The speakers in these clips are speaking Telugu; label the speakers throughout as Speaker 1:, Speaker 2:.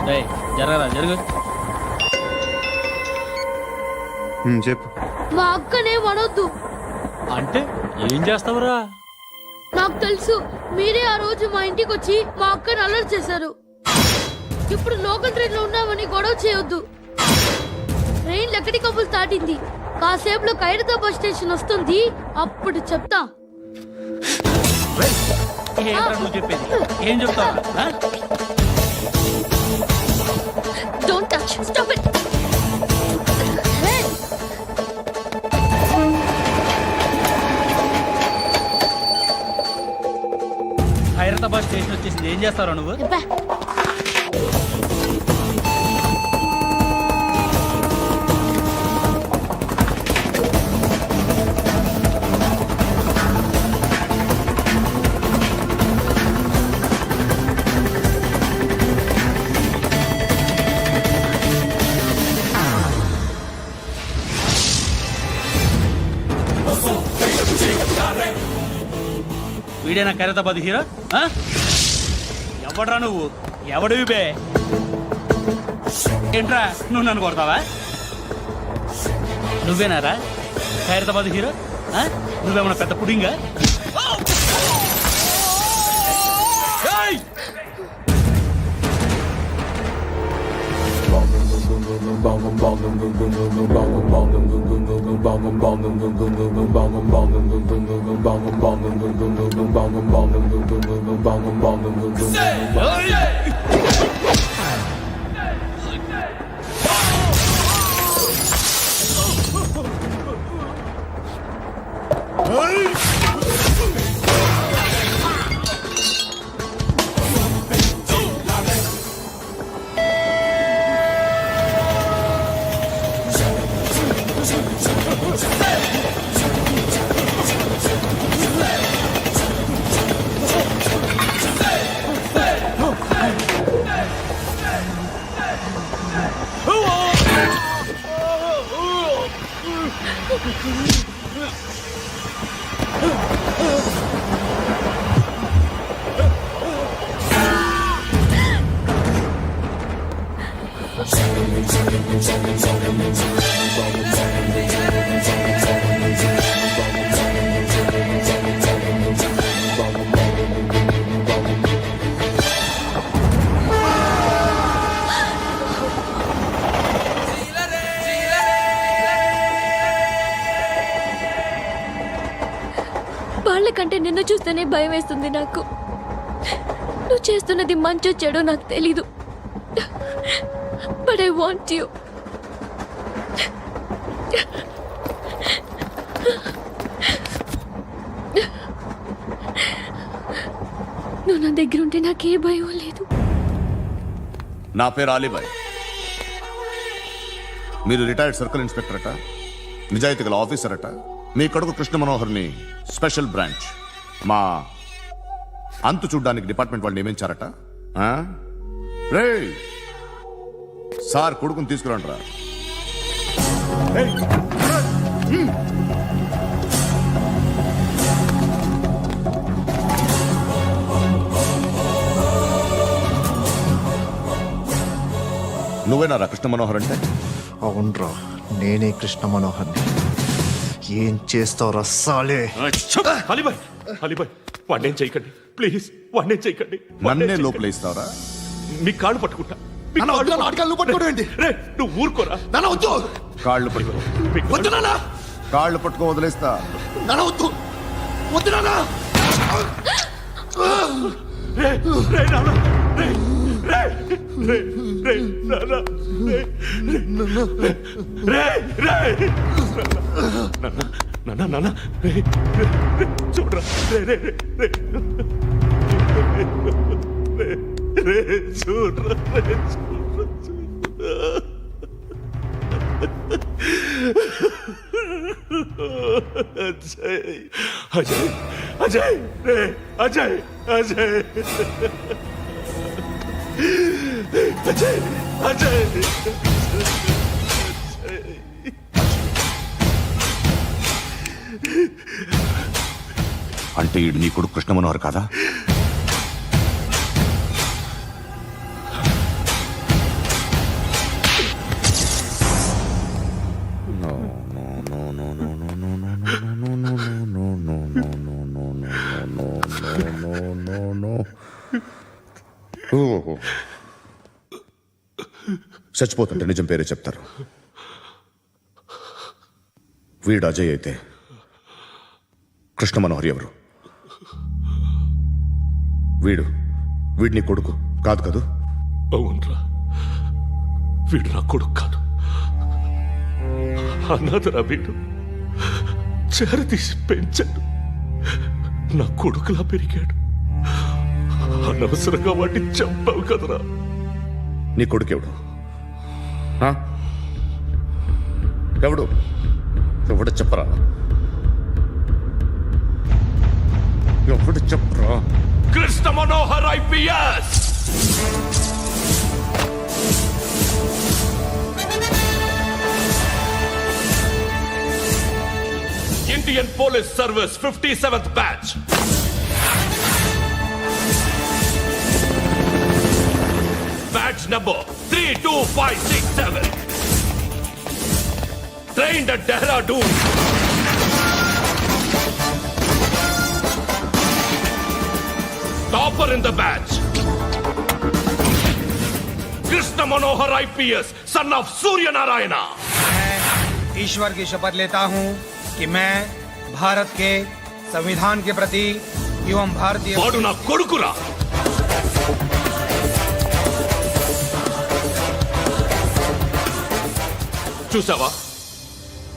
Speaker 1: జరగరా జరుగు.
Speaker 2: చెప్పు.
Speaker 3: మా అక్కనే వనొద్దు.
Speaker 1: అంటే ఏం చేస్తావురా?
Speaker 3: నాకు తెలుసు, మీరే ఆ రోజు మా ఇంటికి వచ్చి మా అక్కని అల్లరి చేశారు. ఇప్పుడు లోకల్ ట్రైన్ లో ఉన్నామని గొడవ చేయొద్దు. ట్రైన్ లక్కడి కప్పులు దాటింది. కాసేపులో ఖైరతాబాద్ బస్ స్టేషన్ వస్తుంది, అప్పుడు చెప్తా.
Speaker 1: నువ్వు చెప్పేది ఏం చెప్తావు?
Speaker 3: Don't touch. Stop it.
Speaker 1: Khairatabad station వచ్చేసింది, ఏం చేస్తావు నువ్వు? వీడేనా ఖైరతాబాద్ హీరో? ఎవడ్రా నువ్వు? ఎవడివి బే? ఏంట్రా నువ్వు నన్ను కొడతావా? నువ్వేనారా ఖైరతాబాద్ హీరో? నువ్వేమన్నా పెద్ద పుడింగా?
Speaker 3: వాళ్ళకంటే నిన్ను చూస్తేనే భయం వేస్తుంది నాకు. నువ్వు చేస్తున్నది మంచో చెడో నాకు తెలీదు, బట్ ఐ వాంట్ యు. నువ్వు నా దగ్గర ఉంటే నాకే భయం లేదు.
Speaker 4: నా పేరు అలీబాయ్. మీరు రిటైర్డ్ సర్కిల్ ఇన్స్పెక్టర్ అట, నిజాయితీ గల ఆఫీసర్ అట. మీ కొడుకు కృష్ణ మనోహర్ని స్పెషల్ బ్రాంచ్ మా అంతు చూడ్డానికి డిపార్ట్మెంట్ వాళ్ళు నియమించారట. రే సార్ కొడుకుని తీసుకురండిరా. నువ్వేనారా కృష్ణ మనోహర్ అంటే?
Speaker 2: అవునరా, నేనే కృష్ణ మనోహర్ని. ఏం చేస్తావు రస్సాలే?
Speaker 5: అలీబాయ్, అలీబాయ్ వాడినేం చేయకండి ప్లీజ్, వాడినేం చేయకండి.
Speaker 4: నన్నే లోపల ఇస్తావరా?
Speaker 5: మీ కాళ్ళు పట్టుకుంటా. నువ్వు ఊరుకోరా.
Speaker 4: కాళ్ళు పట్టుకో. కాళ్ళు పట్టుకో వదిలేస్తా.
Speaker 5: చూడరా చూడరా అజయ్ అజయ్ అజయ్ అజయ్ అజయ్ అజయ్ అజయ్
Speaker 4: అంటే ఈడు నీ కొడుకు కృష్ణ మనోహర్ కాదా? ఓహో. చచ్చిపోతుంటే నిజం పేరే చెప్తారు. వీడు అజయ్ అయితే కృష్ణ మనోహర్ ఎవరు? వీడిని కొడుకు కాదు కదూ?
Speaker 5: అవునరా, వీడు నా కొడుకు కాదు, అనాథరా వీడు. చేరతీసి పెంచాడు, నా కొడుకులా పెరిగాడు. అనవసరంగా వాటిని చంపావు కదరా.
Speaker 4: నీ కొడుకెవడు? ఆ? ఎవడు చెప్పరా? ఎవడు చెప్పరా?
Speaker 5: Krishna Manohar IPS. Indian police service 57th batch. Batch number 32567. Trained at Dehradun. Topper in the batch. Krishna Manohar IPS, son of Surya Narayana.
Speaker 6: मैं ईश्वर की शपथ लेता हूँ कि मैं भारत के संविधान के प्रति एवं भारतीय
Speaker 5: వాడు నా కొడుకురా. చూసావా,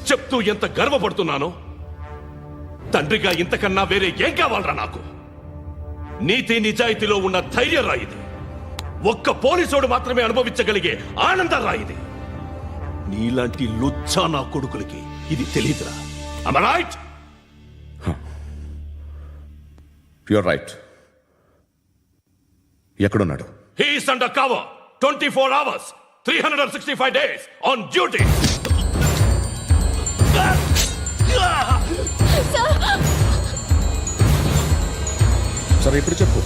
Speaker 5: చెప్తూ ఎంత గర్వపడుతున్నానో. తండ్రిగా ఇంతకన్నా వేరే ఏం కావాలరా నాకు? నీతి నిజాయితీలో ఉన్న ధైర్యం రా ఇది. ఒక్క పోలీసోడు మాత్రమే అనుభవించగలిగే ఆనందం రా ఇది. నీలాంటి లుచ్చా నా కొడుకులకి ఇది తెలీదురా. Am I right?
Speaker 4: You're right. ఎక్కడున్నాడు?
Speaker 5: He is under cover 24 hours 365 days on duty.
Speaker 4: సరే ఇప్పుడు చెప్పు,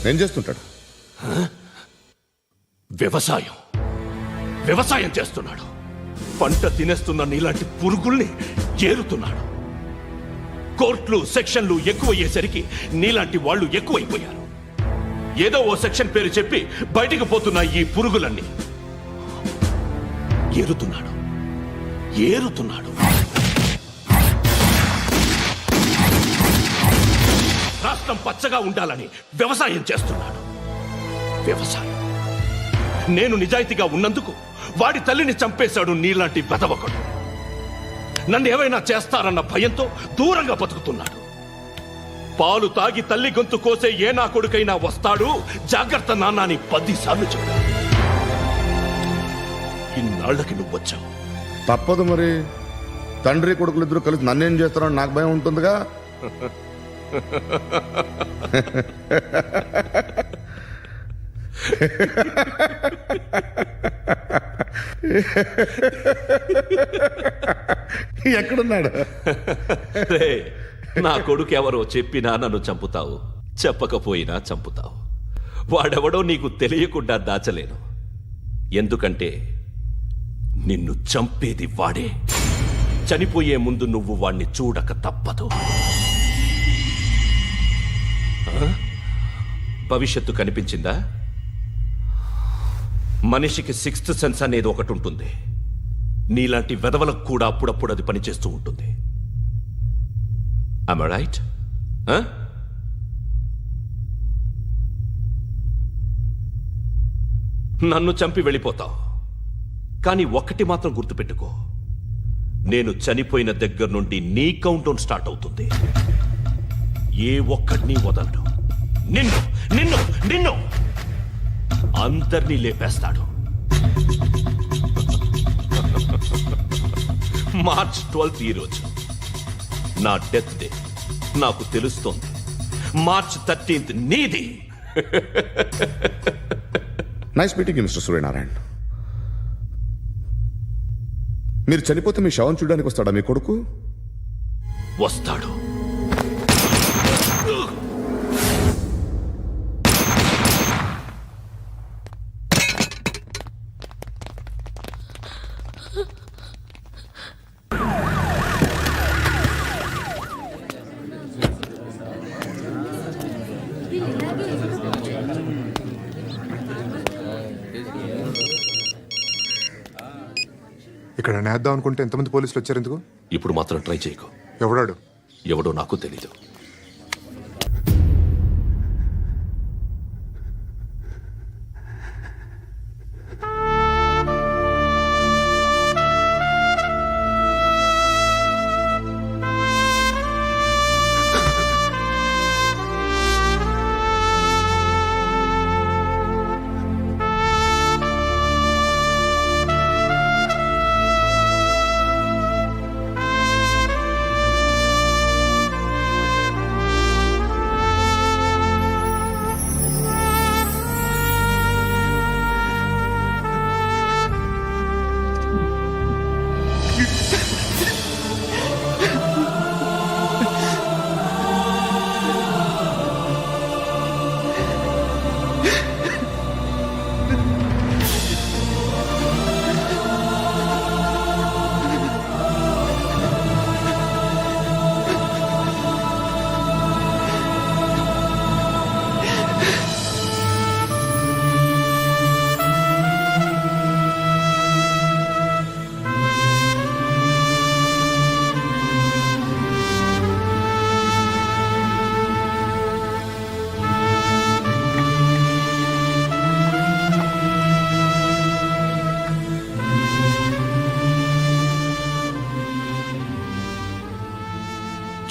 Speaker 4: ఏం చేస్తుంటాడు?
Speaker 5: వ్యవసాయం చేస్తున్నాడు. పంట తినేస్తున్న నీలాంటి పురుగుల్ని ఏరుతున్నాడు. కోర్టులు సెక్షన్లు ఎక్కువయ్యేసరికి నీలాంటి వాళ్ళు ఎక్కువైపోయారు. ఏదో ఓ సెక్షన్ పేరు చెప్పి బయటికి పోతున్న ఈ పురుగులన్నీ ఏరుతున్నాడు. రాష్ట్రం పచ్చగా ఉండాలని వ్యవసాయం చేస్తున్నాడు. నేను నిజాయితీగా ఉన్నందుకు వాడి తల్లిని చంపేశాడు నీలాంటి వెధవకుడు. నన్ను ఏమైనా చేస్తారన్న భయంతో దూరంగా బతుకుతున్నాడు. పాలు తాగి తల్లి గొంతు కోసే ఏ నా కొడుకైనా వస్తాడు, జాగ్రత్త నాన్న అని 10 సార్లు చెప్పాడు. ఇన్నాళ్ళకి నువ్వు వచ్చావు.
Speaker 4: తప్పదు మరి. తండ్రి కొడుకులు ఇద్దరు కలిసి నన్నేం చేస్తారని నాకు భయం ఉంటుందిగా. ఎక్కడున్నాడు?
Speaker 5: నా కొడుకు ఎవరో చెప్పినా నన్ను చంపుతావు, చెప్పకపోయినా చంపుతావు. వాడెవడో నీకు తెలియకుండా దాచలేను. ఎందుకంటే నిన్ను చంపేది వాడే. చనిపోయే ముందు నువ్వు వాణ్ణి చూడక తప్పదు. భవిష్యత్తు కనిపించిందా? మనిషికి 6th సెన్స్ అనేది ఒకటి ఉంటుంది. నీలాంటి వెధవలకు కూడా అప్పుడప్పుడు అది పనిచేస్తూ ఉంటుంది. Am I right? నన్ను చంపి వెళ్ళిపోతావు, కానీ ఒక్కటి మాత్రం గుర్తుపెట్టుకో, నేను చనిపోయిన దగ్గర నుండి నీ కౌంట్ డౌన్ స్టార్ట్ అవుతుంది. ఏ ఒక్కడిని వదలడు. నిన్ను అందరినీ లేపేస్తాడు. మార్చ్ 12th ఈ రోజు నా డెత్ డే. నాకు తెలుస్తోంది. మార్చ్ 13th నీది.
Speaker 4: Nice meeting mister Suryanarayana. మీరు చనిపోతే మీ శవం చూడడానికి వస్తాడా మీ కొడుకు?
Speaker 5: వస్తాడు.
Speaker 7: ఇక్కడ నేద్దాం అనుకుంటే ఎంతమంది పోలీసులు వచ్చారు ఎందుకు?
Speaker 5: ఇప్పుడు మాత్రం ట్రై చేయకు.
Speaker 7: ఎవడాడు?
Speaker 5: ఎవడో నాకు తెలీదు.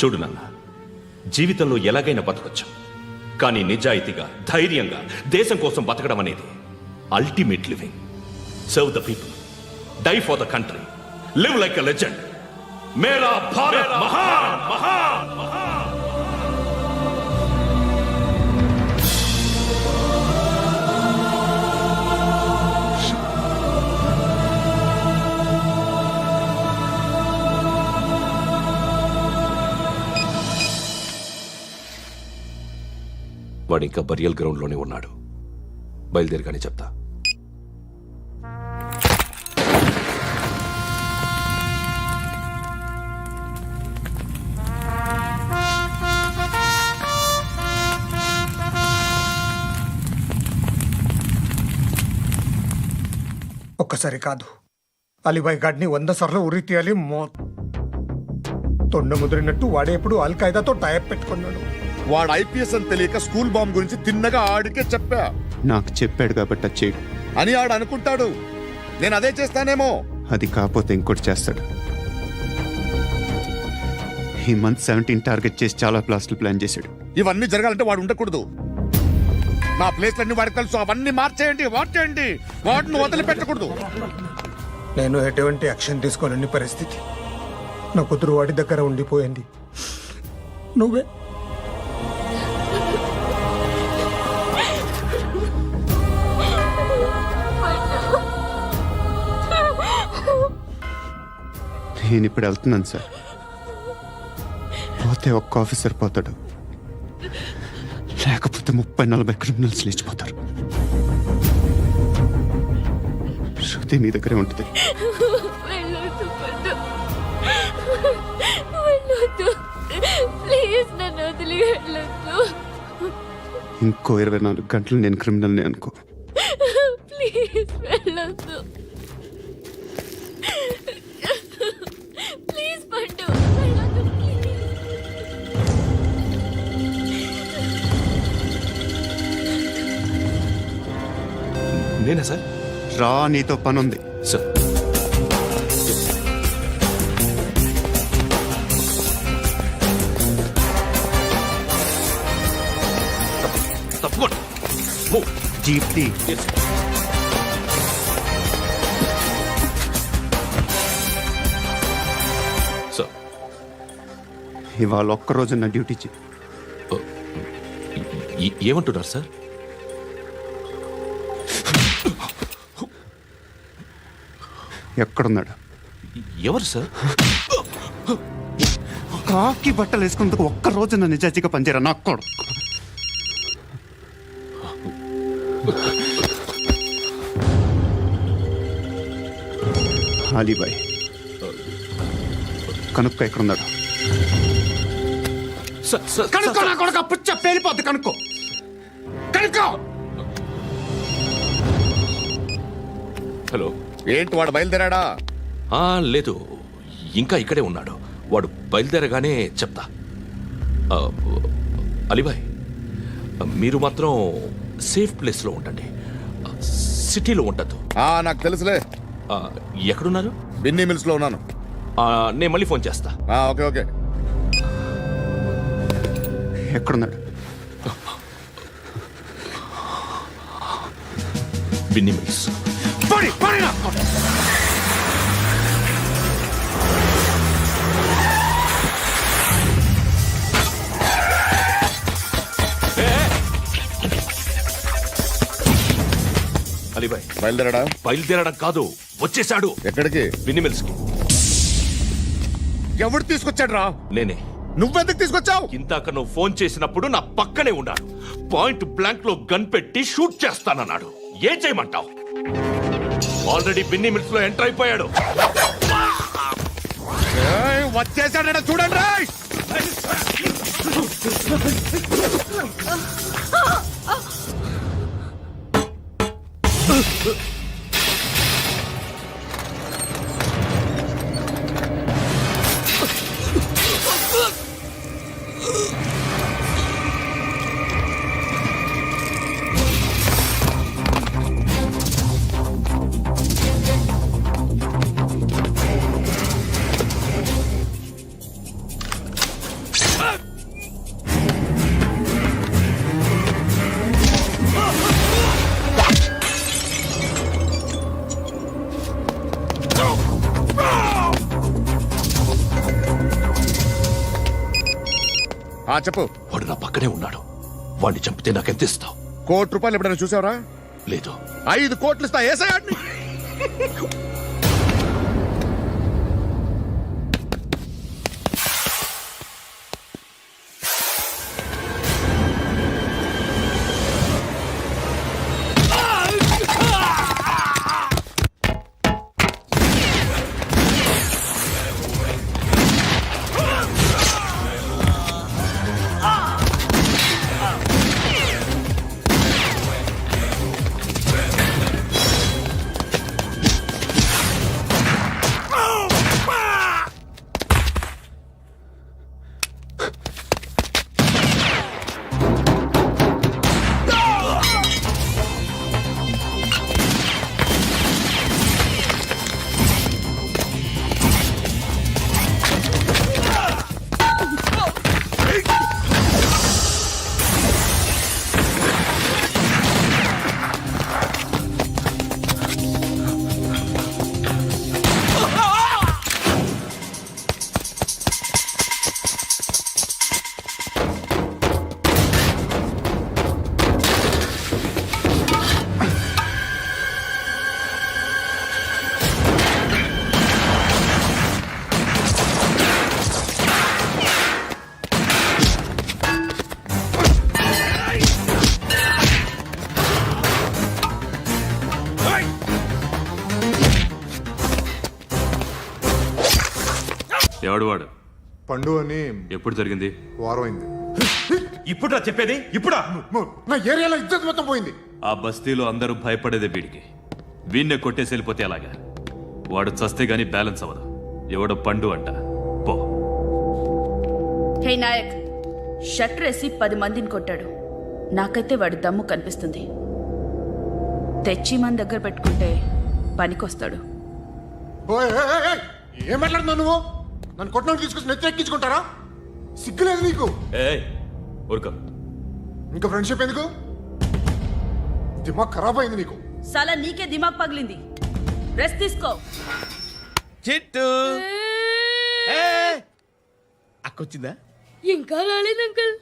Speaker 5: చూడు నాన్న, జీవితంలో ఎలాగైనా బతకొచ్చు, కానీ నిజాయితీగా ధైర్యంగా దేశం కోసం బతకడం అనేది ultimate living. Serve the people, die for the country, live like a legend. మేరా భారత్ మహాన్ మహాన్ మహాన్. వాడు ఇంకా బరియల్ గ్రౌండ్లోనే ఉన్నాడు. బయలుదేరగానే చెప్తా.
Speaker 6: ఒక్కసారి కాదు, అలీబాయ్ గాడిని 100 సార్లు ఉరి తీయాలి. తొండ ముదిరినట్టు వాడే ఎప్పుడు అల్ ఖైదాతో టైప్ పెట్టుకున్నాడు.
Speaker 4: వాడు ఐపీఎస్ అని తెలియక స్కూల్ బాంబ్ గురించి తిన్నగా ఆడికే చెప్పా.
Speaker 8: నాకు చెప్పాడు కాబట్టి అది చేయడు
Speaker 4: అని ఆడు అనుకుంటాడు. నేను అదే చేస్తానేమో.
Speaker 8: అది కాకపోతే ఇంకోటి చేస్తాడు. ఈ మంత్ 17 టార్గెట్ చేసి చాలా ప్లాస్ట్లు ప్లాన్ చేశాడు.
Speaker 4: ఇవన్నీ జరగాలంటే వాడు ఉండకూడదు. నా ప్లేస్లన్నీ వాడికి తెలుసు. అవన్నీ మార్చేయండి, వార్చేయండి. వాటిని వదిలిపెట్టకూడదు.
Speaker 6: నేను ఎటువంటి యాక్షన్ తీసుకోలేని పరిస్థితి. నా కూతురు వాడి దగ్గర ఉండిపోయింది. నువ్వే
Speaker 8: నేను ఇప్పుడు వెళ్తున్నాను సార్. పోతే ఒక్క ఆఫీసర్ పోతాడు, లేకపోతే 30-40 క్రిమినల్స్ లేచిపోతారు. శృతి మీ దగ్గరే ఉంటుంది. ఇంకో 24 గంటలు నేను క్రిమినల్ని అనుకో.
Speaker 3: ప్లీజ్ వెళ్ళొద్దు. ప్లీజ్ పండు, వెళ్ళొద్దు ప్లీజ్.
Speaker 5: నేనా సార్?
Speaker 8: రా, నీతో పని ఉంది.
Speaker 5: సార్, తప్పకుండా.
Speaker 8: జీప్తి
Speaker 5: సార్,
Speaker 8: ఇవాళ ఒక్కరోజు నా డ్యూటీ చేయి.
Speaker 5: ఏమంటున్నారు సార్?
Speaker 8: ఎక్కడున్నాడు?
Speaker 5: ఎవరు సార్?
Speaker 8: కాకి బట్టలు వేసుకున్నందుకు ఒక్కరోజు నా నిజాయితీగా పనిచేయరా నాకు కూడా. అలీబాయ్ కనుక్కో ఎక్కడున్నాడు.
Speaker 5: సార్, సార్,
Speaker 8: కనుక్కో, నా కొడుకు పుచ్చ పేలిపోద్ది. కనుక్కో.
Speaker 4: కనుక్కో.
Speaker 5: హలో.
Speaker 4: ఏంటి వాడు బయలుదేరాడా?
Speaker 5: లేదు, ఇంకా ఇక్కడే ఉన్నాడు. వాడు బయలుదేరగానే చెప్తా. అలీబాయ్, మీరు మాత్రం సేఫ్ ప్లేస్లో ఉండండి, సిటీలో ఉండద్దు.
Speaker 4: నాకు తెలుసులే.
Speaker 5: ఎక్కడున్నారు?
Speaker 4: బిన్నీ మిల్స్ లో ఉన్నాను.
Speaker 5: నేను మళ్ళీ ఫోన్ చేస్తా.
Speaker 4: Okay okay.
Speaker 8: ఎక్కడున్నాడు?
Speaker 5: బిన్నీ మిల్స్. అలీబాయ్,
Speaker 4: బయలుదేరాడా?
Speaker 5: బయలుదేరడం కాదు, వచ్చేశాడు.
Speaker 4: ఎక్కడికి?
Speaker 5: బిన్నీ మిల్స్ కి.
Speaker 4: ఎవడు తీసుకొచ్చాడు రా?
Speaker 5: నేనే.
Speaker 4: నువ్వెందుకు తీసుకొచ్చావు?
Speaker 5: ఇందాక నువ్వు ఫోన్ చేసినప్పుడు నా పక్కనే ఉన్నాడు. పాయింట్ బ్లాంక్ లో గన్ పెట్టి షూట్ చేస్తానన్నాడు. ఏం చేయమంటావు? ఆల్రెడీ బిన్నీ మిల్స్ లో ఎంటర్ అయిపోయాడు.
Speaker 4: వచ్చేసాడ చూడండి రా. చెప్పు.
Speaker 5: వాడు నా పక్కనే ఉన్నాడు. వాడిని చంపితే నాకెంత ఇస్తావు?
Speaker 4: ₹1,00,00,000 ఎప్పుడైనా చూసావరా?
Speaker 5: లేదు.
Speaker 4: 5 కోట్లు ఇస్తా. ఏసయాడిని.
Speaker 9: ఎవడు వాడు?
Speaker 7: పండు అని.
Speaker 9: ఎప్పుడు జరిగింది?
Speaker 7: వారం అయింది.
Speaker 1: ఇప్పుడు చెప్పేది ఇప్పుడా?
Speaker 7: నా ఏరియాలో ఇజ్జత్ మొత్తం పోయింది.
Speaker 9: ఆ బస్తీలో అందరూ భయపడేదే వీడికి. వీణ్ణే కొట్టేసి వెళ్ళిపోతే అలాగా? వాడు చస్తే గానీ బ్యాలెన్స్ అవ్వదు. ఎవడో పండు అంట. పో.
Speaker 10: హే నాయక్, షట్టర్ వేసి 10 మందిని కొట్టాడు. నాకైతే వాడి దమ్ము కనిపిస్తుంది. తెచ్చి మన దగ్గర పెట్టుకుంటే పనికొస్తాడు.
Speaker 7: ఏం మాట్లాడుతున్నావు నువ్వు? నన్ను కొట్టడానికి తీసుకొచ్చి నెత్తి ఎక్కించుకుంటారా? సిగ్గులేదు నీకు?
Speaker 9: ఊరుకో.
Speaker 7: ఇంకా ఫ్రెండ్షిప్ ఎందుకు? దిమాగ్ ఖరాబ్ అయింది నీకు.
Speaker 10: సాలా నీకే దిమాగ్ పగిలింది. రెస్ట్ తీసుకో.
Speaker 1: చిట్టు అక్కొచ్చిందా?
Speaker 3: ఇంకా రాలేదు అంకుల్.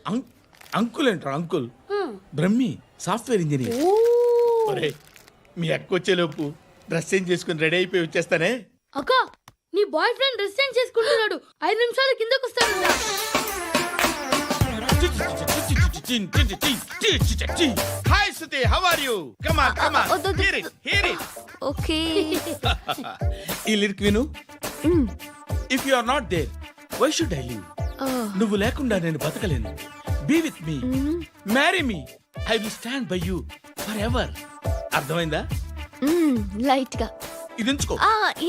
Speaker 1: అంకుల్ అంటారు. Uncle Brahmi software engineer. ఒరే, మీ అక్క వచ్చేలోపు డ్రెస్ చేంజ్ చేసుకుని రెడీ అయిపోయి వచ్చేస్తానే.
Speaker 3: అక్క, నీ బాయ్ ఫ్రెండ్ డ్రెస్ చేంజ్ చేసుకుంటున్నాడు. 5 నిమిషాలు కిందకు వస్తాడు.
Speaker 1: Hi Suthi, how are you? Come on come on, hear it hear it.
Speaker 10: Okay.
Speaker 1: ఈ లిరిక్ విను. If you are not there, why should I live? నువ్వు లేకుండా నేను బతకలేను. Be with me, marry me, I will stand by you forever. అర్థమైందా?
Speaker 3: లైట్ గా.
Speaker 1: ఇది ఉంచుకో.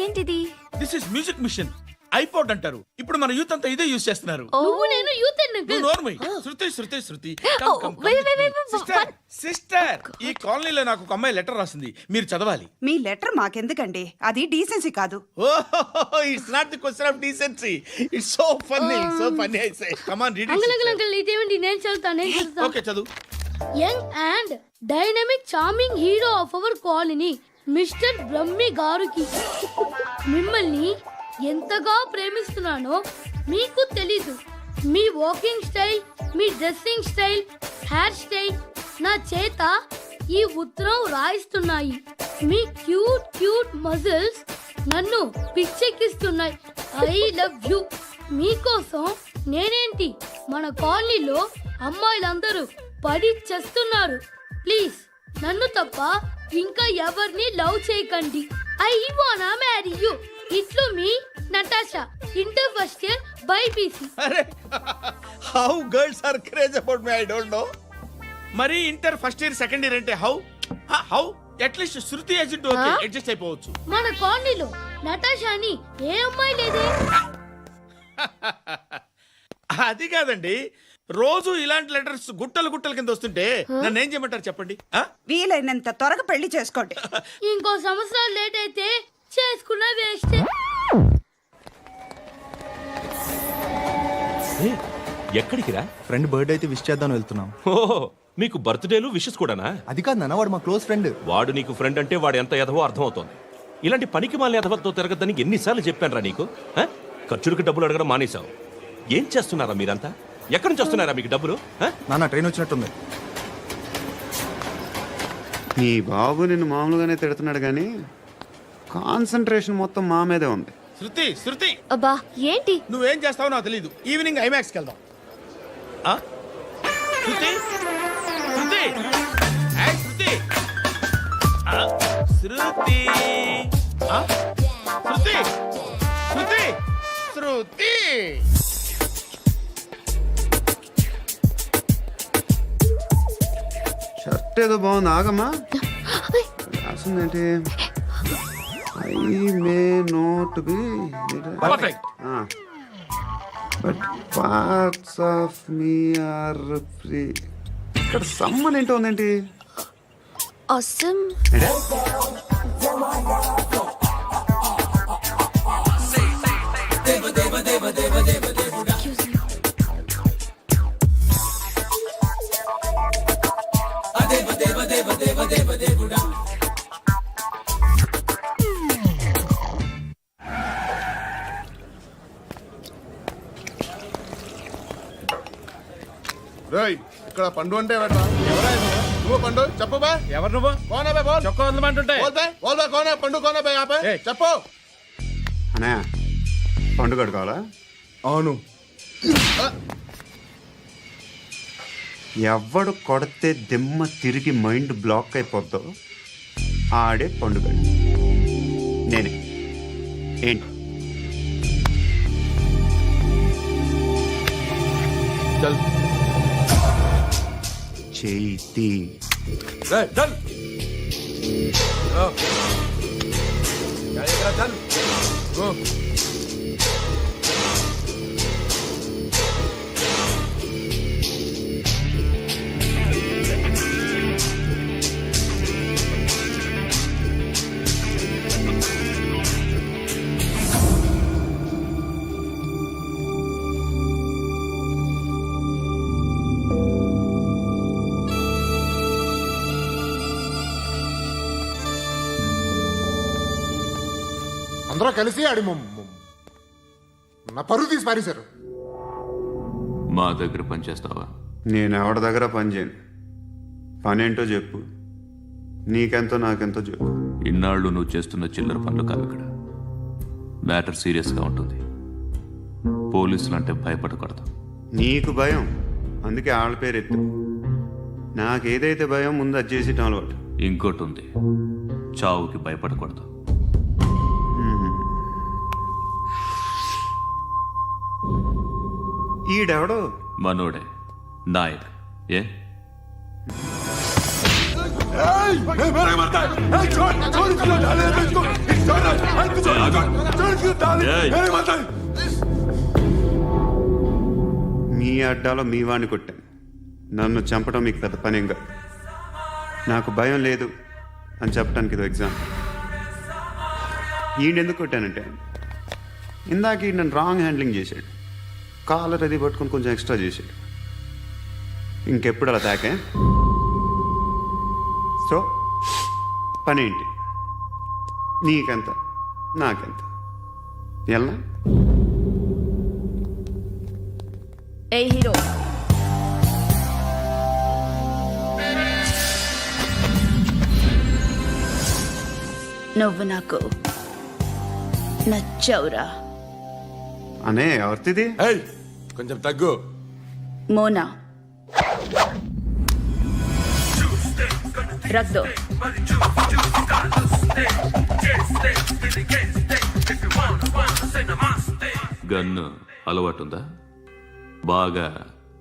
Speaker 3: ఏంటిది?
Speaker 1: This is music machine. IPod అంటారు. ఇప్పుడు మన యూత్ అంతా ఇదే యూజ్ చేస్తున్నారు.
Speaker 3: నువ్వు నేను యూత్
Speaker 1: నువ్వు నోర్మై. శృతి
Speaker 3: wait.
Speaker 1: సిస్టర్, ఈ కాలనీలో నాకు ఒక అమ్మాయి లెటర్ రాసింది, మీరు చదవాలి.
Speaker 10: మీ లెటర్ మాకెందుకండి, అది డీసెన్సీ కాదు.
Speaker 1: Oh, it's not the question of decency. It's so funny I say. Come on read it.
Speaker 3: ఇదేమిటి? నేను చదువుతాను.
Speaker 1: ఓకే, చదువు.
Speaker 3: Young and dynamic charming hero of our colony mister Brahmi గారికి మిమ్మల్ని ఎంతగా ప్రేమిస్తున్నానో మీకు తెలీదు. మీ వాకింగ్ స్టైల్, మీ డ్రెస్సింగ్ స్టైల్, హెయిర్ స్టైల్ నా చేత ఈ ఉత్తరం రాయిస్తున్నాయి. మీ క్యూట్ మజిల్స్ నన్ను పిచ్చెక్కిస్తున్నాయి. I love you. మీకోసం నేనేంటి, మన కాలనీలో అమ్మాయిలందరూ పడి చేస్తున్నారు. ప్లీజ్ నన్ను తప్ప ఇంకా ఎవరిని లవ్ చేయకండి. ఐ వానా మ్యారీ యూ. ఇట్లు మీ Natasha, inter first year BiPC.
Speaker 1: అరే, how girls are craze about me, I don't know. మరి inter first year second year అంటే how at least Shruti agent okay, adjust అయిపోవచ్చు.
Speaker 3: మన కాలనీలో నటాషా అని ఏ అమ్మాయి లేదే.
Speaker 1: అది కాదండి, రోజు ఇలాంటి లెటర్స్ గుట్టలు కింద వస్తుంటే నన్ను ఏం చేయమంటారు చెప్పండి?
Speaker 10: వీలైనంత త్వరగా పెళ్లి చేసుకోండి.
Speaker 3: ఇంకో సంవత్సరాలు లేట్ అయితే చేసుకున్న వేస్ట్.
Speaker 5: ఎక్కడికి రా?
Speaker 2: ఫ్రెండ్ బర్త్డే అయితే విష్ చేద్దాం వెళ్తున్నాం.
Speaker 5: ఓహో, మీకు బర్త్డేలు విషెస్ కూడానా?
Speaker 2: అది కాదు నాన్న, వాడు మా క్లోజ్ ఫ్రెండ్.
Speaker 5: వాడు నీకు ఫ్రెండ్ అంటే వాడు ఎంత ఎదవో అర్థమవుతోంది. ఇలాంటి పనికి మాలిన ఎదవలతో తిరగద్దని ఎన్నిసార్లు చెప్పానురా నీకు? ఖర్చులకు డబ్బులు అడగడం మానేశావు. ఏం చేస్తున్నారా మీరంతా? ఎక్కడి నుంచి వస్తున్నారా మీకు డబ్బులు?
Speaker 2: నాన్న ట్రైన్ వచ్చినట్టుంది.
Speaker 8: నీ బాబు నిన్ను మామూలుగానే తిడుతున్నాడు కానీ కాన్సన్ట్రేషన్ మొత్తం మా మీదే ఉంది.
Speaker 1: శృతి,
Speaker 3: అబ్బా ఏంటి?
Speaker 1: నువ్వేం చేస్తావో నాకు తెలీదు. ఈవినింగ్ ఐమాక్స్కి వెళ్దాం. శృతి,
Speaker 8: షర్ట్ ఏదో బాగుంది, ఆగమ్మా. రాసిందేంటి? I may not be
Speaker 1: perfect.
Speaker 8: But parts of me are free. ఇక్కడ సమ్మన్ ఏంటో ఉందేంటి?
Speaker 3: awesome.
Speaker 7: రేయ్, ఇక్కడ పండు అంటే ఎవరా? నువ్వు పండు చెప్పు బా.
Speaker 1: ఎవరు నువ్వు?
Speaker 7: కోనా బే బోల్.
Speaker 1: చొక్కా వదలమంటుంటే
Speaker 7: బోల్ బే కోనా పండు కోనా బే ఆపే చెప్పు.
Speaker 8: అనే పండుగ కావాలా?
Speaker 7: అవును.
Speaker 8: ఎవడు కొడితే దిమ్మ తిరిగి మైండ్ బ్లాక్ అయిపోద్దో ఆడే పండుగ. నేనే. ఏంటి?
Speaker 1: చల్.
Speaker 8: చేతి
Speaker 1: చల్.
Speaker 7: అందరూ కలిసి ఆడి నా పరువు తీసి పారేశారు.
Speaker 9: మా దగ్గర పనిచేస్తావా?
Speaker 8: నేను ఎవరి దగ్గర పని చేయను. పనేంటో చెప్పు. నీకెంతో నాకెంతో చెప్పు.
Speaker 9: ఇన్నాళ్ళు నువ్వు చేస్తున్న చిల్లర పనులు కావు ఇక్కడ. మ్యాటర్ సీరియస్గా ఉంటుంది. పోలీసులు అంటే భయపడకూడదు.
Speaker 8: నీకు భయం, అందుకే ఆళ్ళ పేరు ఎత్తు. నాకేదైతే భయం ముందు అది చేసేటం అలవాటు.
Speaker 9: ఇంకోటి ఉంది, చావుకి భయపడకూడదు.
Speaker 8: ఈడెవడో
Speaker 9: మనోడే నాయక్. ఏ
Speaker 8: మీ అడ్డాలో మీ వాడిని కొట్టాను. నన్ను చంపడం మీకు పెద్ద పనేం కాదు. నాకు భయం లేదు అని చెప్పడానికి ఇది ఎగ్జాంపుల్. ఈయన ఎందుకు కొట్టానంటే ఇందాక ఈయన నన్ను రాంగ్ హ్యాండ్లింగ్ చేశాడు. కాలర్ అది పట్టుకొని కొంచెం ఎక్స్ట్రా చేశాడు. ఇంకెప్పుడు అలా తాకే. సో పనేంటి? నీకెంత నాకెంత ఎలా?
Speaker 10: ఏ హీరో, నువ్వు నాకు నచ్చావురా.
Speaker 8: అనే ఎవరిది?
Speaker 7: కొంచెం తగ్గు.
Speaker 10: మోనా రక్ దో.
Speaker 9: గన్ను అలవాటుందా? బాగా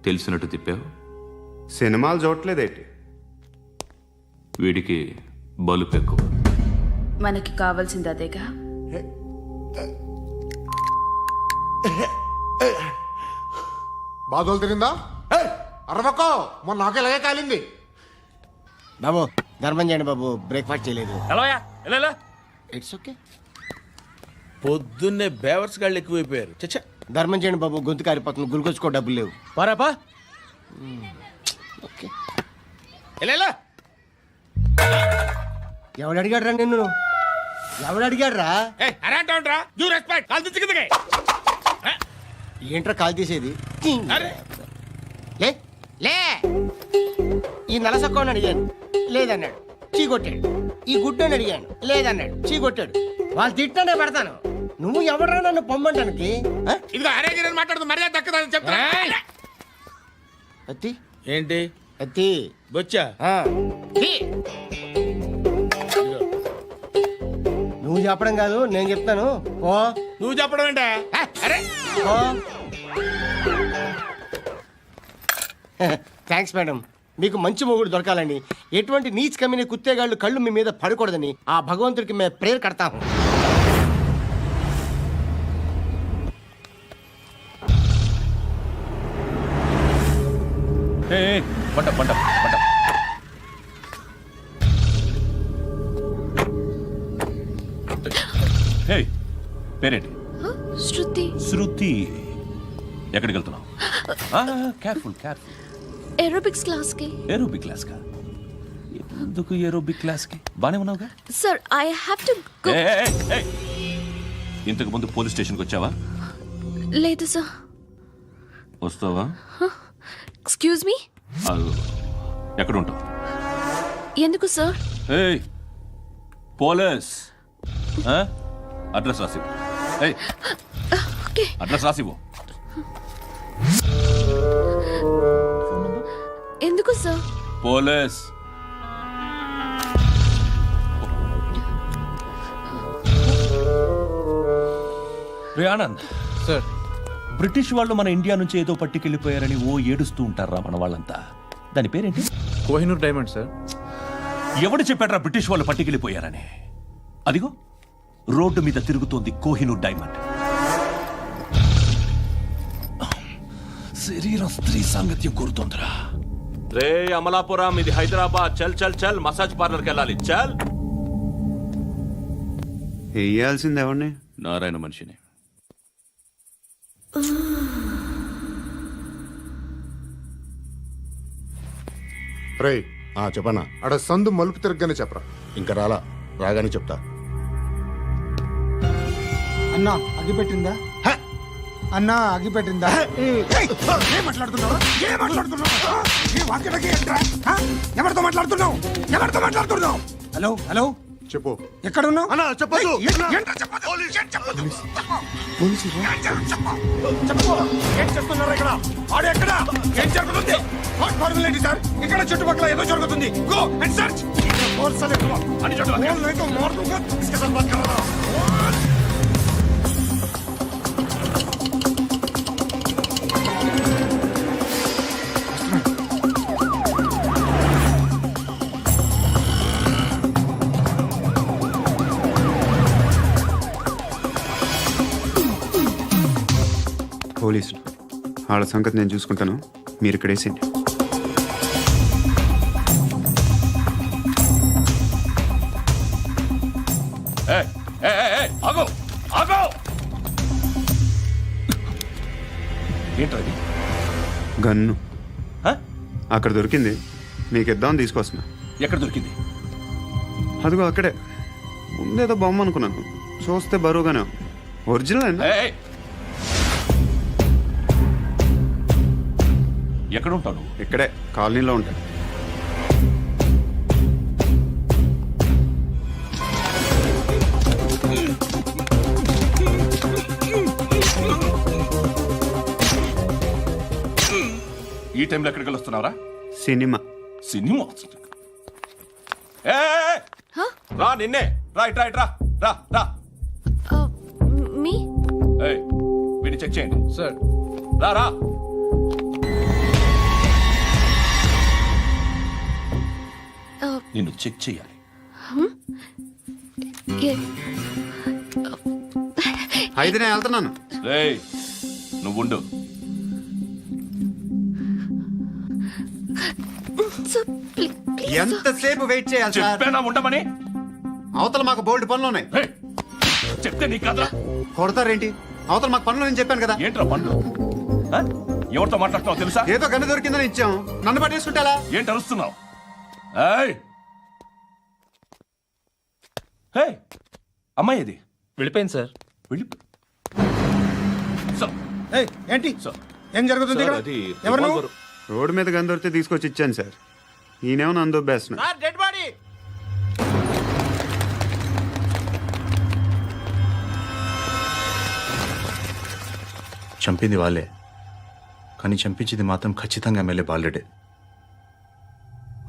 Speaker 9: తెలిసినట్టు తిప్పావు.
Speaker 8: సినిమాలు చూడట్లేదేంటి?
Speaker 9: వీడికి బలుపు ఎక్కువ.
Speaker 10: మనకి కావాల్సింది అదేగా.
Speaker 7: బాధలు తిరిందా? అరవకో, మొన్న నాకు ఇలాగే కాలింది.
Speaker 6: బాబు ధర్మం చేయండి బాబు, బ్రేక్ఫాస్ట్ చేయలేదు. It's okay.
Speaker 1: పొద్దున్నే బేవర్స్ గాళ్ళు ఎక్కువైపోయారు. చచ్చా,
Speaker 6: ధర్మం చేయండి బాబు, గొంతు కారిపోతుంది. గురికొచ్చుకో, డబ్బులు లేవు.
Speaker 1: పారాపా.
Speaker 6: ఓకే.
Speaker 1: ఎలా
Speaker 6: ఎవడు అడిగాడు రా నిన్ను? ఎవడు అడిగాడు రా?
Speaker 1: అరాంటరా యూ రెస్పెక్ట్ కాల్ తెచ్చి కిందకి.
Speaker 6: ఏంట్రా కాల్ తీసేది?
Speaker 1: అరే
Speaker 6: లే లే. ఈ నలసక్కని అడిగాను, లేదన్నాడు, చీ కొట్టాడు. ఈ గుడ్డని అడిగాను, లేదన్నాడు, చీ కొట్టాడు. వాళ్ళు తిట్టానే పెడతాను. నువ్వు ఎవడరా నన్ను పొమ్మంటానికి?
Speaker 1: ఇదిగో అరే గిరని మాట్లాడుతూ మర్యాద దక్కదని చెప్తా.
Speaker 6: అత్తి
Speaker 1: ఏంటి
Speaker 6: అత్తి
Speaker 1: బొచ్చా?
Speaker 6: నువ్వు చెప్పడం కాదు, నేను చెప్తాను. ఓ
Speaker 1: నువ్వు చెప్పడం ఏంటే? అరే
Speaker 6: ఓ థ్యాంక్స్ మేడం. మీకు మంచి మొగుడు దొరకాలని, ఎటువంటి నీచ్ కమ్మిన కుత్తేగాళ్ళు కళ్ళు మీ మీద పడకూడదని ఆ భగవంతుడికి మేము ప్రేయర్ కడతాము.
Speaker 9: పంట పంట పంట. హే, పేరేంటి?
Speaker 3: శృతి.
Speaker 9: శృతి. ఎక్కడికి వెళ్తున్నావు? Careful careful.
Speaker 3: ఏరోబిక్స్ క్లాస్ కి.
Speaker 9: ఏరోబిక్ క్లాస్ కా? ఎందుకు ఏరోబిక్ క్లాస్ కి? బానే ఉన్నావుగా?
Speaker 3: Sir I have to go.
Speaker 9: ఇంతకు ముందు పోలీస్ స్టేషన్కి వచ్చావా?
Speaker 3: లేదు సార్.
Speaker 9: వస్తావా?
Speaker 3: Excuse me.
Speaker 9: ఎక్కడ ఉంటావు?
Speaker 3: ఎందుకు సార్?
Speaker 9: ఏయ్ పోలీస్, అడ్రస్ రాసివ్వు. ఏయ్
Speaker 3: ఓకే.
Speaker 9: అడ్రస్ రాసివ్వు.
Speaker 3: ఎందుకు సార్?
Speaker 9: పోలీస్. రే ఆనంద్
Speaker 2: సార్.
Speaker 9: బ్రిటిష్ వాళ్ళు మన ఇండియా నుంచి ఏదో పట్టుకెళ్ళిపోయారని ఓ ఏడుస్తూ ఉంటారా మన వాళ్ళంతా? దాని పేరేంటి?
Speaker 2: Kohinoor diamond sir.
Speaker 9: ఎవడు చెప్పాడ్రా బ్రిటిష్ వాళ్ళు పట్టుకెళ్ళిపోయారని? అదిగో రోడ్డు మీద తిరుగుతోంది కోహినూర్ డైమండ్. శరీరం స్త్రీ సాంగత్యం కోరుతోందిరా. రే అమలాపురం, ఇది హైదరాబాద్. చల్ చల్ చల్, మసాజ్ పార్లర్కి వెళ్ళాలి. చల్.
Speaker 8: వేయాల్సింది ఎవరిని?
Speaker 9: నారాయణ మనిషిని.
Speaker 7: రే చెప్పనా? అడ సందు మలుపు తిరగగానే చెప్పరా.
Speaker 2: ఇంకా రాలా, రాగానే చెప్తా.
Speaker 6: అన్నా అగిపెట్టిందా? అన్నా అగిపెట్టిందా?
Speaker 7: ఏం మాట్లాడుతున్నావు? ఎవరితో మాట్లాడుతున్నావు? ఎవరితో మాట్లాడుతున్నావు?
Speaker 6: హలో హలో,
Speaker 7: చెప్పు.
Speaker 6: ఎక్కడ ఉన్నావు?
Speaker 7: అన్నా చెప్పదు.
Speaker 1: ఏం చేస్తున్నారు ఇక్కడ? ఆడు ఎక్కడ? ఏం జరుగుతుంది?
Speaker 6: ఏంటి సార్, ఇక్కడ చుట్టుపక్కల ఏదో జరుగుతుంది. Go and search.
Speaker 1: అని
Speaker 8: వాళ్ళ సంగతి నేను చూసుకుంటాను, మీరు ఇక్కడ వేసేయండి.
Speaker 5: ఆగో ఆగో ఏంటది?
Speaker 8: గన్ను అక్కడ దొరికింది, మీకు ఇద్దామని తీసుకొస్తున్నా.
Speaker 5: ఎక్కడ దొరికింది?
Speaker 8: అదిగో అక్కడే. ముందేదో బొమ్మ అనుకున్నాను, చూస్తే బరువుగానే ఉంది. ఒరిజినల్ అండి.
Speaker 5: ఎక్కడ ఉంటాను?
Speaker 8: ఇక్కడే కాలనీలో ఉంటాను.
Speaker 5: ఈ టైంలో ఎక్కడికి వస్తున్నావురా?
Speaker 8: సినిమా.
Speaker 5: సినిమా రా, నిన్నే రా, ఇట్రా ఇట్రా, రా రా.
Speaker 3: మీ
Speaker 5: వీడిని చెక్ చేయండి
Speaker 2: సార్.
Speaker 5: రా రా. నిన్ను చెక్ చేయాలి.
Speaker 8: అయితే నేను వెళ్తున్నాను.
Speaker 5: రేయ్ నువ్వుండు.
Speaker 8: ఎంతసేపు వెయిట్ చేయాలి సార్?
Speaker 5: చెప్పేనా ఉండమని?
Speaker 8: అవతల మాకు బోల్డ్ పనులు ఉన్నాయి.
Speaker 5: రేయ్, చెప్తే నీకు కదరా?
Speaker 8: కొడతారేంటి? అవతల మాకు పనులు నేను చెప్పాను కదా.
Speaker 5: ఏంట్రా పండు? ఆ? ఎవరితో మాట్లాడుతున్నావు తెలుసా?
Speaker 8: ఏదో గన్ను దొరికిందని ఇచ్చాం, నన్ను పట్టేసుకుంటా.
Speaker 5: ఏంటి అరుస్తున్నావు? అమ్మాయి ఇది
Speaker 2: వెళ్ళిపోయింది సార్.
Speaker 5: వెళ్ళి
Speaker 6: ఏంటి ఏం జరుగుతుంది ఇక్కడ? ఎవరు నువ్వు?
Speaker 8: రోడ్డు మీద గన్ను దొరికితే తీసుకొచ్చి ఇచ్చాను సార్. ఈయనేమో నన్ను దొబ్బేస్తున్నా.
Speaker 6: Dead body.
Speaker 2: చంపింది వాళ్ళే, కానీ చంపించింది మాత్రం ఖచ్చితంగా ఎమ్మెల్యే బాలుడే.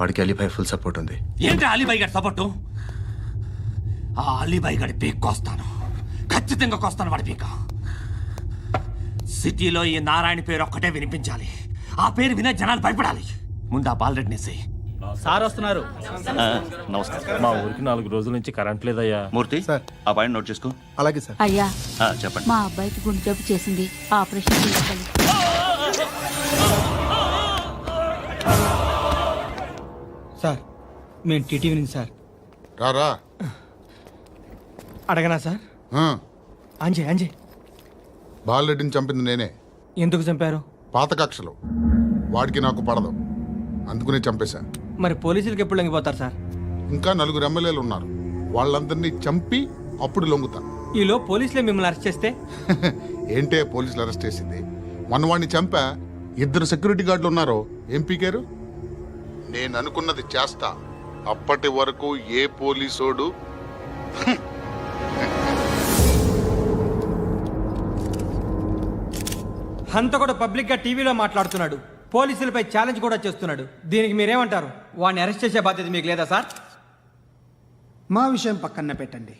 Speaker 2: వాడికి అలీభాయ్ ఫుల్ సపోర్ట్ ఉంది.
Speaker 11: ఏంటి అలీబాయి గారి సపోర్టు? ఆ అలీబాయి గారి పీక్ కోస్తాను, ఖచ్చితంగా కోస్తాను వాడి పీక. సిటీలో ఈ నారాయణ పేరు ఒక్కటే వినిపించాలి. ఆ పేరు వినే జనాలు భయపడాలి. ముందు ఆ బాలరెడ్డి నేసి.
Speaker 1: సార్ వస్తున్నారు.
Speaker 9: నమస్కారం.
Speaker 2: మా ఊరికి 4 రోజుల నుంచి కరెంట్ లేదయ్యా.
Speaker 9: మూర్తి ఆ పాయింట్ నోట్ చేసుకో.
Speaker 7: అలాగే సార్.
Speaker 10: అయ్యా,
Speaker 9: చెప్పండి.
Speaker 10: మా అబ్బాయికి గుండె జబ్బు చేసింది, ఆపరేషన్ చేయాలి.
Speaker 6: సార్ మేము టీటీవీ నుంచి సార్.
Speaker 7: రారా.
Speaker 6: అడగనా సార్? అంజయ్
Speaker 7: బాలరెడ్డిని చంపింది నేనే.
Speaker 6: ఎందుకు చంపారు?
Speaker 7: పాత కక్షలు, వాడికి నాకు పడదు, అందుకునే చంపేశా.
Speaker 6: మరి పోలీసులకు ఎప్పుడు లొంగిపోతారు సార్?
Speaker 7: ఇంకా 4 ఎమ్మెల్యేలు ఉన్నారు, వాళ్ళందరినీ చంపి అప్పుడు లొంగుతా.
Speaker 6: ఈలో పోలీసులే మిమ్మల్ని అరెస్ట్ చేస్తే?
Speaker 7: ఏంటే పోలీసులు అరెస్ట్ చేసింది? మొన్న వాడిని చంపా, 2 సెక్యూరిటీ గార్డులు ఉన్నారు, ఏం పీకారు? నేను అనుకున్నది చేస్తా, అప్పటి వరకు ఏ పోలీసోడు
Speaker 6: హంతకుడు పబ్లిక్ గా టీవీలో మాట్లాడుతున్నాడు, పోలీసులపై ఛాలెంజ్ కూడా చేస్తున్నాడు. దీనికి మీరేమంటారు? వాడిని అరెస్ట్ చేసే బాధ్యత మీకు లేదా సార్?
Speaker 12: మా విషయం పక్కన పెట్టండి,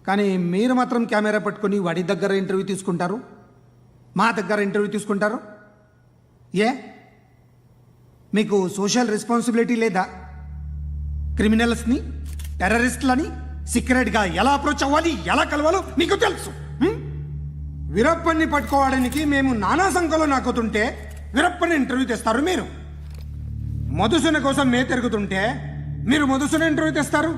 Speaker 12: కానీ మీరు మాత్రం కెమెరా పట్టుకొని వాడి దగ్గర ఇంటర్వ్యూ తీసుకుంటారు, మా దగ్గర ఇంటర్వ్యూ తీసుకుంటారు. ఏ మీకు సోషల్ రెస్పాన్సిబిలిటీ లేదా? క్రిమినల్స్ని, టెర్రరిస్టులని సీక్రెట్గా ఎలా అప్రోచ్ అవ్వాలి, ఎలా కలవాలో మీకు తెలుసు. వీరప్పన్ని పట్టుకోవడానికి మేము నానా సంఖ్యలో నాకుతుంటే వీరప్పని ఇంటర్వ్యూ తెస్తారు మీరు. మధుసూన కోసం మే తిరుగుతుంటే మీరు మధుసూన ఇంటర్వ్యూ తెస్తారు.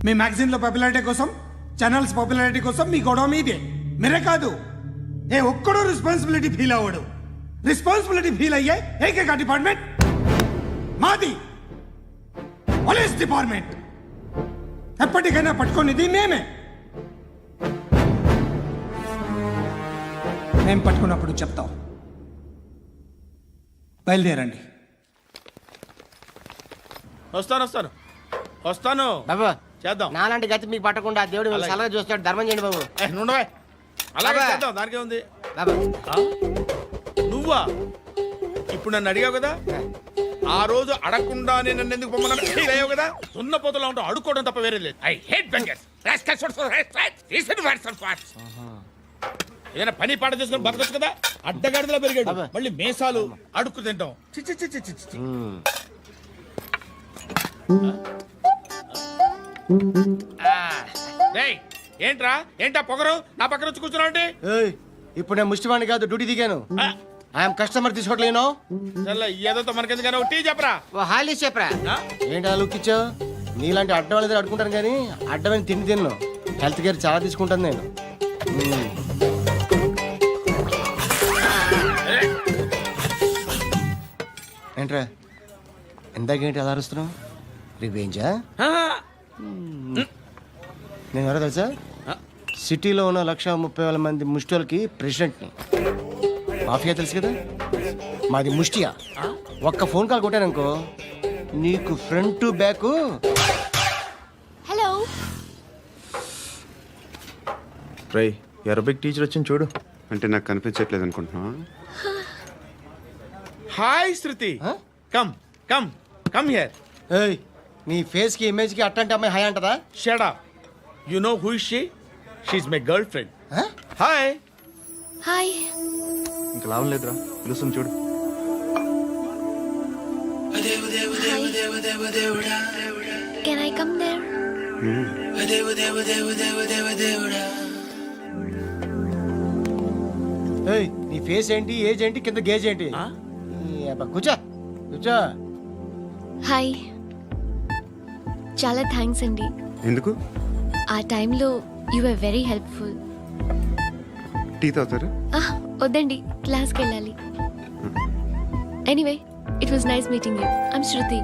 Speaker 12: మీ మ్యాగజైన్లో పాపులారిటీ కోసం, ఛానల్స్ పాపులారిటీ కోసం మీ గొడవ మీదే. మీరే కాదు, ఏ ఒక్కడో రెస్పాన్సిబిలిటీ ఫీల్ అవ్వడు. రెస్పాన్సిబిలిటీ ఫీల్ అయ్యే ఏకైక డిపార్ట్మెంట్ మాది, పోలీస్ డిపార్ట్మెంట్. ఎప్పటికైనా పట్టుకునేది మేమే. మేము పట్టుకున్నప్పుడు చెప్తాం. బయలుదేరండి.
Speaker 1: వస్తాను
Speaker 6: బాబు
Speaker 1: చేద్దాం.
Speaker 6: నాలాంటి గతి మీకు పట్టకుండా దేవుడు మిమ్మల్ని సలహా చూస్తాడు. ధర్మం చేయండి బాబు.
Speaker 1: నుండవే, అలాగే
Speaker 6: బాబా.
Speaker 1: చేద్దాం, దానికే ఉంది.
Speaker 6: బాబు
Speaker 1: నువ్వా ఇప్పుడు నన్ను అడిగావు కదా, ఆ రోజు అడగకుండానే నన్ను ఎందుకు పొమ్మన్నా ఫీల్ అయ్యావు కదా. సున్న పోతలో ఉంటావు, అడుక్కోవడం తప్ప వేరే లేదు. I hate bangers. ఏదైనా పని పాట చేసుకుని బతకొచ్చు కదా. అడ్డగాడిదలా పెరిగాడు, మళ్ళీ మేసాలు అడుక్కు తింటాం. చి చి చి చి చి చి. డేయ్, ఏంట్రా ఏంటా పొగరు నా పక్కన వచ్చి కూర్చున్నావు అంటే
Speaker 6: ఏయ్, ఇప్పుడు నేను ముష్టివాణి కాదు, డ్యూటీ దిగాను. ఐఎమ్ కస్టమర్ తీసుకోవట్లేను.
Speaker 1: ఏదో మనకెందుకైనా టీ చెప్పరా.
Speaker 6: ఓ హాలీస్ చెప్పరా.
Speaker 1: ఆ?
Speaker 6: ఏంటి అలా లుక్ ఇచ్చావు? నీలాంటి అడ్డం వాళ్ళ దగ్గర అడుకుంటాను కానీ అడ్డమైన తిండి తిన్ను. హెల్త్ కేర్ చాలా తీసుకుంటాను నేను. ఏంట్రా ఇందాకేంటి అలా అరుస్తున్నావు? రివేంజా? నేను ఎవరో తెలుసా? సిటీలో ఉన్న 130,000 మంది ముష్టిలకి ప్రెసిడెంట్ని. మాఫియా తెలుసు కదా, మాది ముష్టియా. ఒక్క ఫోన్ కాల్ కొట్టాననుకో నీకు ఫ్రంట్ టు బ్యాక్.
Speaker 3: హలో
Speaker 2: రై అరబిక్ టీచర్ వచ్చింది చూడు.
Speaker 8: అంటే నాకు కనిపించట్లేదు అనుకుంటున్నా.
Speaker 1: Hi Shruti. Come come come here.
Speaker 6: ఏయ్, నీ ఫేస్ కి ఇమేజ్ కి అట్లాంటి అమ్మాయి హాయ్ అంటదా?
Speaker 1: Shut up. You know who is she? She is my girlfriend. Hi.
Speaker 3: Hi.
Speaker 2: ఇంకా లాభం లేదురా, పిలుస్తుంది చూడు.
Speaker 3: Can I come there?
Speaker 6: ఏయ్, నీ ఫేస్ ఏంటి, ఏజ్ ఏంటి, కింద గేజ్ ఏంటి? ఈ అబ్బా, కూర్చో కూర్చో.
Speaker 3: హాయ్. చాలా థ్యాంక్స్ అండి.
Speaker 8: ఎందుకు?
Speaker 3: ఆ టైంలో you are very helpful.
Speaker 8: Tea తాగుతారు?
Speaker 3: వద్దండి, క్లాస్కి వెళ్ళాలి. Anyway, it was nice meeting you. I'm Shruti.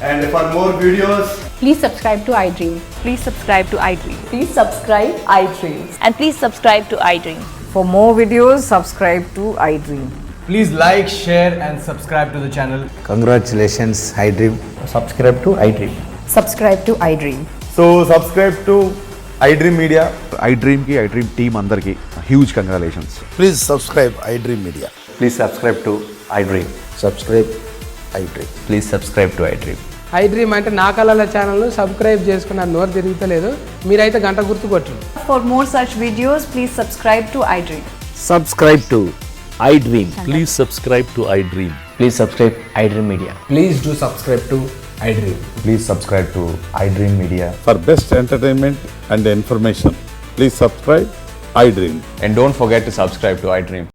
Speaker 2: And for more videos,
Speaker 10: Please subscribe to iDream.
Speaker 13: Please subscribe to iDream.
Speaker 10: Please subscribe iDream.
Speaker 13: And please subscribe to iDream.
Speaker 10: For more videos, subscribe to iDream.
Speaker 11: Please like, share, and subscribe to the channel.
Speaker 6: Congratulations iDream.
Speaker 11: Subscribe to iDream.
Speaker 10: Subscribe to iDream.
Speaker 2: so subscribe to iDream Media. iDream ki iDream team andarki huge congratulations.
Speaker 6: Please subscribe iDream media.
Speaker 2: Please subscribe to iDream.
Speaker 6: Subscribe iDream.
Speaker 2: Please subscribe to iDream.
Speaker 12: iDream అంటే నా కళల ఛానల్ సబ్స్క్రైబ్ చేసుకున్న నోరు తిరుగుతలేదు. మీరైతే గంట గుర్తు కొట్టు.
Speaker 13: For more such videos, please subscribe to iDream.
Speaker 11: Subscribe to iDream.
Speaker 9: Please subscribe to iDream.
Speaker 11: Please subscribe iDream Media. Please do subscribe to iDream.
Speaker 2: Please subscribe to iDream Media.
Speaker 7: For best entertainment and information, please subscribe iDream.
Speaker 9: And don't forget to subscribe to iDream.